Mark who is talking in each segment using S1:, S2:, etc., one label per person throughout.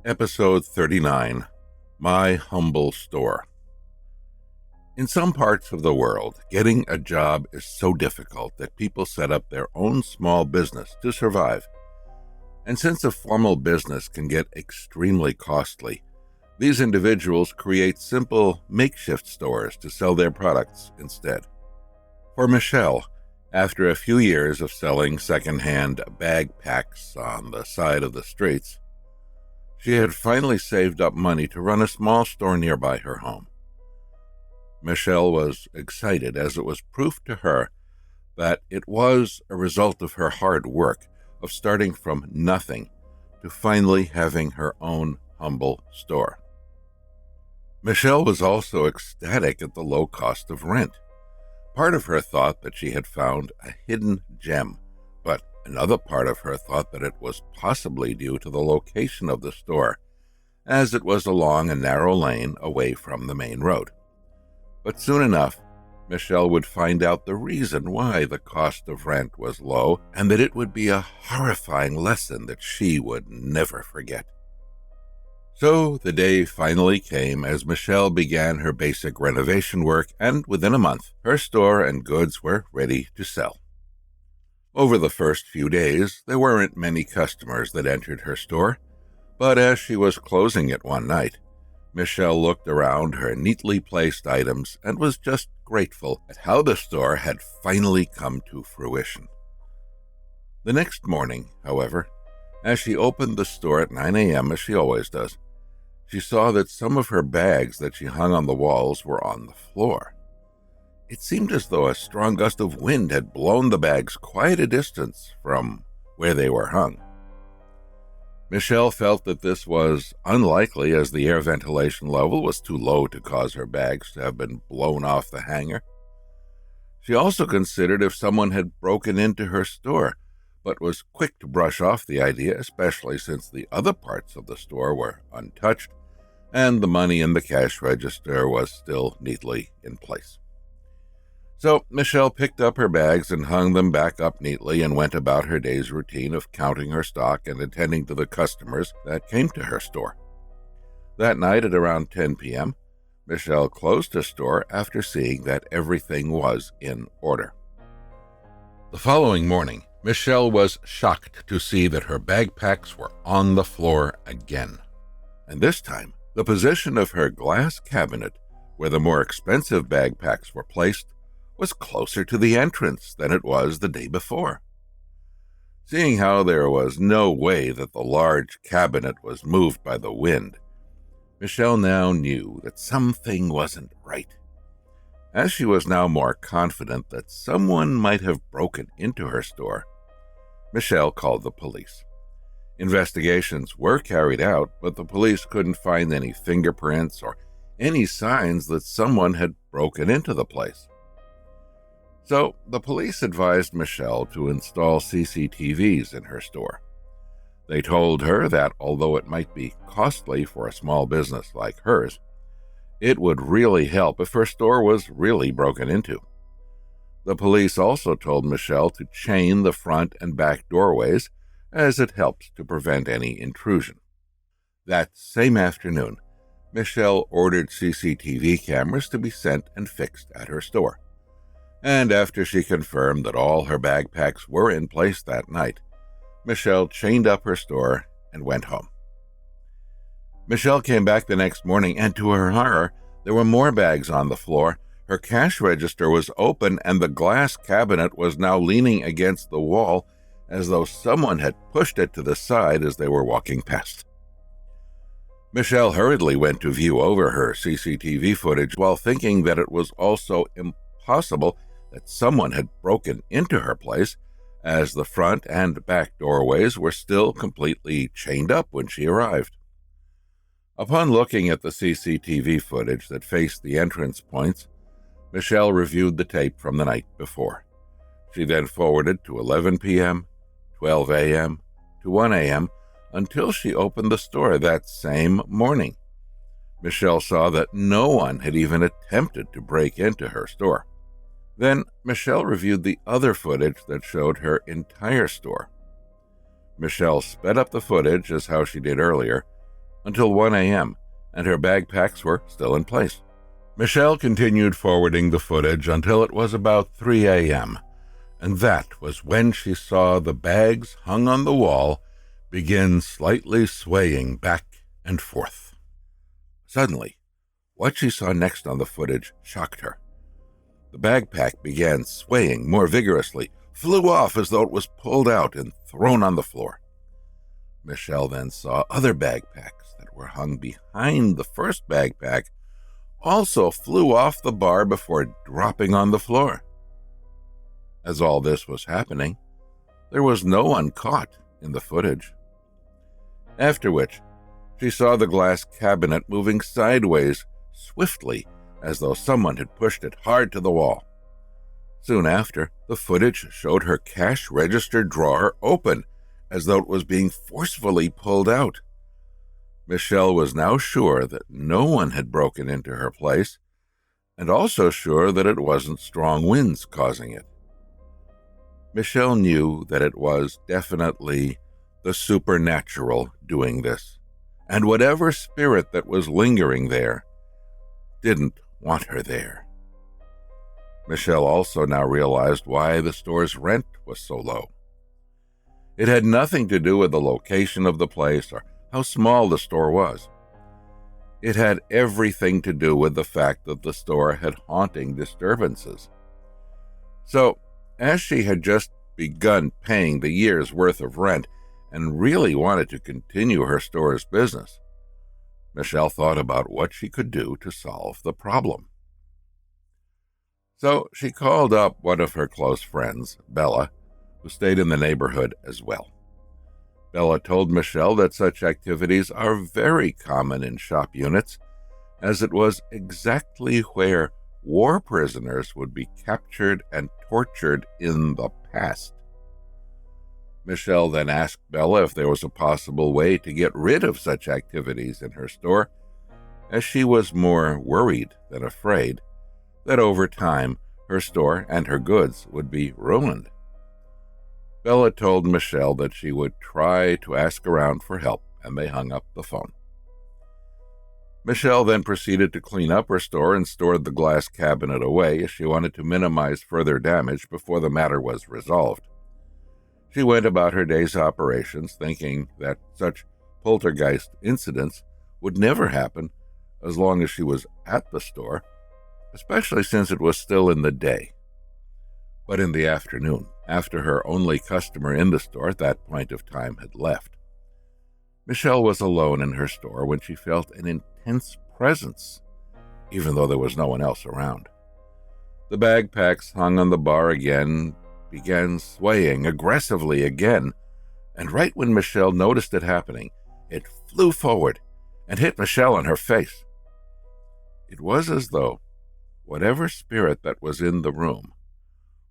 S1: Episode 39, My Humble Store. In some parts of the world, getting a job is so difficult that people set up their own small business to survive. And since a formal business can get extremely costly, these individuals create simple makeshift stores to sell their products instead. For Michelle, after a few years of selling secondhand bag packs on the side of the streets, she had finally saved up money to run a small store nearby her home. Michelle was excited as it was proof to her that it was a result of her hard work of starting from nothing to finally having her own humble store. Michelle was also ecstatic at the low cost of rent. Part of her thought that she had found a hidden gem, but another part of her thought that it was possibly due to the location of the store, as it was along a narrow lane away from the main road. But soon enough, Michelle would find out the reason why the cost of rent was low, and that it would be a horrifying lesson that she would never forget. So the day finally came as Michelle began her basic renovation work, and within a month, her store and goods were ready to sell. Over the first few days, there weren't many customers that entered her store, but as she was closing it one night, Michelle looked around her neatly placed items and was just grateful at how the store had finally come to fruition. The next morning, however, as she opened the store at 9 a.m. as she always does, she saw that some of her bags that she hung on the walls were on the floor. It seemed as though a strong gust of wind had blown the bags quite a distance from where they were hung. Michelle felt that this was unlikely, as the air ventilation level was too low to cause her bags to have been blown off the hanger. She also considered if someone had broken into her store, but was quick to brush off the idea, especially since the other parts of the store were untouched and the money in the cash register was still neatly in place. So Michelle picked up her bags and hung them back up neatly and went about her day's routine of counting her stock and attending to the customers that came to her store. That night at around 10 p.m., Michelle closed her store after seeing that everything was in order. The following morning, Michelle was shocked to see that her bagpacks were on the floor again. And this time, the position of her glass cabinet, where the more expensive bagpacks were placed, was closer to the entrance than it was the day before. Seeing how there was no way that the large cabinet was moved by the wind, Michelle now knew that something wasn't right. As she was now more confident that someone might have broken into her store, Michelle called the police. Investigations were carried out, but the police couldn't find any fingerprints or any signs that someone had broken into the place. So the police advised Michelle to install CCTVs in her store. They told her that although it might be costly for a small business like hers, it would really help if her store was really broken into. The police also told Michelle to chain the front and back doorways, as it helped to prevent any intrusion. That same afternoon, Michelle ordered CCTV cameras to be sent and fixed at her store. And after she confirmed that all her bagpacks were in place that night, Michelle chained up her store and went home. Michelle came back the next morning, and to her horror, there were more bags on the floor. Her cash register was open, and the glass cabinet was now leaning against the wall, as though someone had pushed it to the side as they were walking past. Michelle hurriedly went to view over her CCTV footage while thinking that it was also impossible that someone had broken into her place, as the front and back doorways were still completely chained up when she arrived. Upon looking at the CCTV footage that faced the entrance points, Michelle reviewed the tape from the night before. She then forwarded to 11 p.m., 12 a.m., to 1 a.m., until she opened the store that same morning. Michelle saw that no one had even attempted to break into her store. Then Michelle reviewed the other footage that showed her entire store. Michelle sped up the footage as how she did earlier, until 1 a.m., and her bagpacks were still in place. Michelle continued forwarding the footage until it was about 3 a.m., and that was when she saw the bags hung on the wall begin slightly swaying back and forth. Suddenly, what she saw next on the footage shocked her. The bagpack began swaying more vigorously, flew off as though it was pulled out and thrown on the floor. Michelle then saw other bagpacks that were hung behind the first bagpack also flew off the bar before dropping on the floor. As all this was happening, there was no one caught in the footage. After which, she saw the glass cabinet moving sideways swiftly as though someone had pushed it hard to the wall. Soon after, the footage showed her cash register drawer open as though it was being forcefully pulled out. Michelle was now sure that no one had broken into her place, and also sure that it wasn't strong winds causing it. Michelle knew that it was definitely the supernatural doing this, and whatever spirit that was lingering there didn't want her there. Michelle also now realized why the store's rent was so low. It had nothing to do with the location of the place or how small the store was. It had everything to do with the fact that the store had haunting disturbances. So, as she had just begun paying the year's worth of rent and really wanted to continue her store's business, Michelle thought about what she could do to solve the problem. So she called up one of her close friends, Bella, who stayed in the neighborhood as well. Bella told Michelle that such activities are very common in shop units, as it was exactly where war prisoners would be captured and tortured in the past. Michelle then asked Bella if there was a possible way to get rid of such activities in her store, as she was more worried than afraid that over time her store and her goods would be ruined. Bella told Michelle that she would try to ask around for help, and they hung up the phone. Michelle then proceeded to clean up her store and stored the glass cabinet away, as she wanted to minimize further damage before the matter was resolved. She went about her day's operations thinking that such poltergeist incidents would never happen as long as she was at the store, especially since it was still in the day. But in the afternoon, after her only customer in the store at that point of time had left, Michelle was alone in her store when she felt an intense presence, even though there was no one else around. The bagpacks hung on the bar again began swaying aggressively again, and right when Michelle noticed it happening, it flew forward and hit Michelle in her face. It was as though whatever spirit that was in the room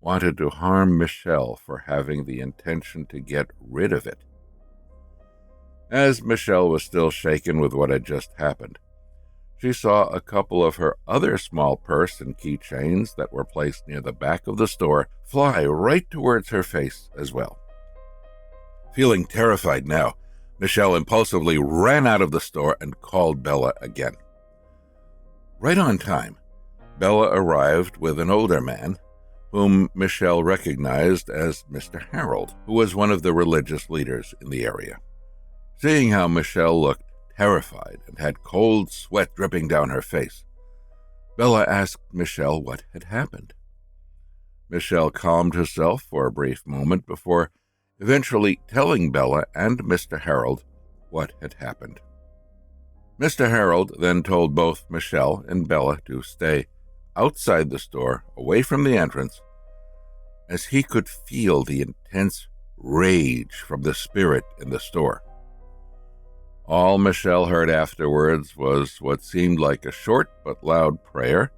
S1: wanted to harm Michelle for having the intention to get rid of it. As Michelle was still shaken with what had just happened, she saw a couple of her other small purse and keychains that were placed near the back of the store fly right towards her face as well. Feeling terrified now, Michelle impulsively ran out of the store and called Bella again. Right on time, Bella arrived with an older man, whom Michelle recognized as Mr. Harold, who was one of the religious leaders in the area. Seeing how Michelle looked terrified and had cold sweat dripping down her face, Bella asked Michelle what had happened. Michelle calmed herself for a brief moment before eventually telling Bella and Mr. Harold what had happened. Mr. Harold then told both Michelle and Bella to stay outside the store, away from the entrance, as he could feel the intense rage from the spirit in the store. All Michelle heard afterwards was what seemed like a short but loud prayer,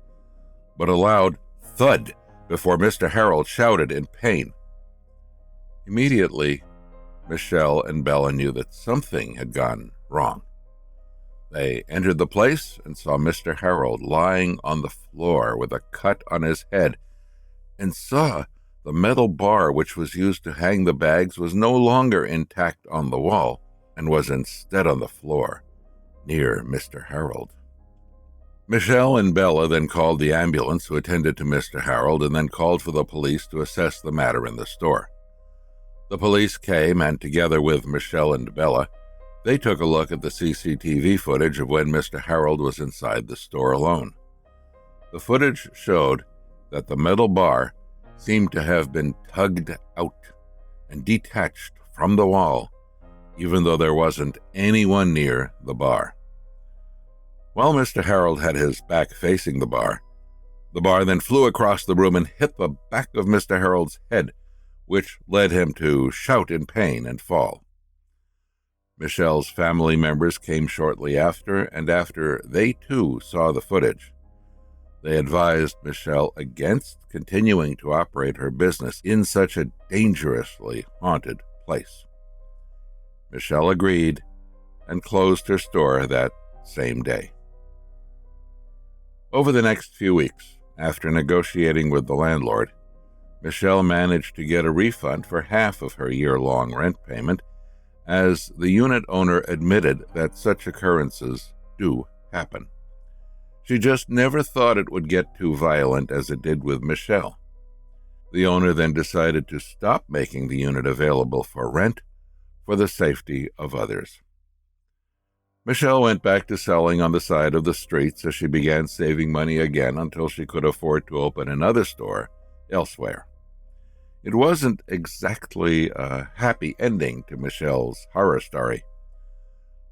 S1: but a loud thud before Mr. Harold shouted in pain. Immediately, Michelle and Bella knew that something had gone wrong. They entered the place and saw Mr. Harold lying on the floor with a cut on his head, and saw the metal bar which was used to hang the bags was no longer intact on the wall, and was instead on the floor, near Mr. Harold. Michelle and Bella then called the ambulance, who attended to Mr. Harold, and then called for the police to assess the matter in the store. The police came, and together with Michelle and Bella, they took a look at the CCTV footage of when Mr. Harold was inside the store alone. The footage showed that the metal bar seemed to have been tugged out and detached from the wall, even though there wasn't anyone near the bar. While Mr. Harold had his back facing the bar then flew across the room and hit the back of Mr. Harold's head, which led him to shout in pain and fall. Michelle's family members came shortly after, and after they too saw the footage, they advised Michelle against continuing to operate her business in such a dangerously haunted place. Michelle agreed and closed her store that same day. Over the next few weeks, after negotiating with the landlord, Michelle managed to get a refund for half of her year-long rent payment, as the unit owner admitted that such occurrences do happen. She just never thought it would get too violent as it did with Michelle. The owner then decided to stop making the unit available for rent for the safety of others. Michelle went back to selling on the side of the streets as she began saving money again until she could afford to open another store elsewhere. It wasn't exactly a happy ending to Michelle's horror story,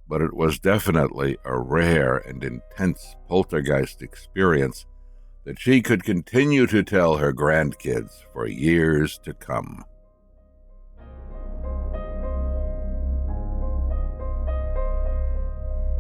S1: but it was definitely a rare and intense poltergeist experience that she could continue to tell her grandkids for years to come.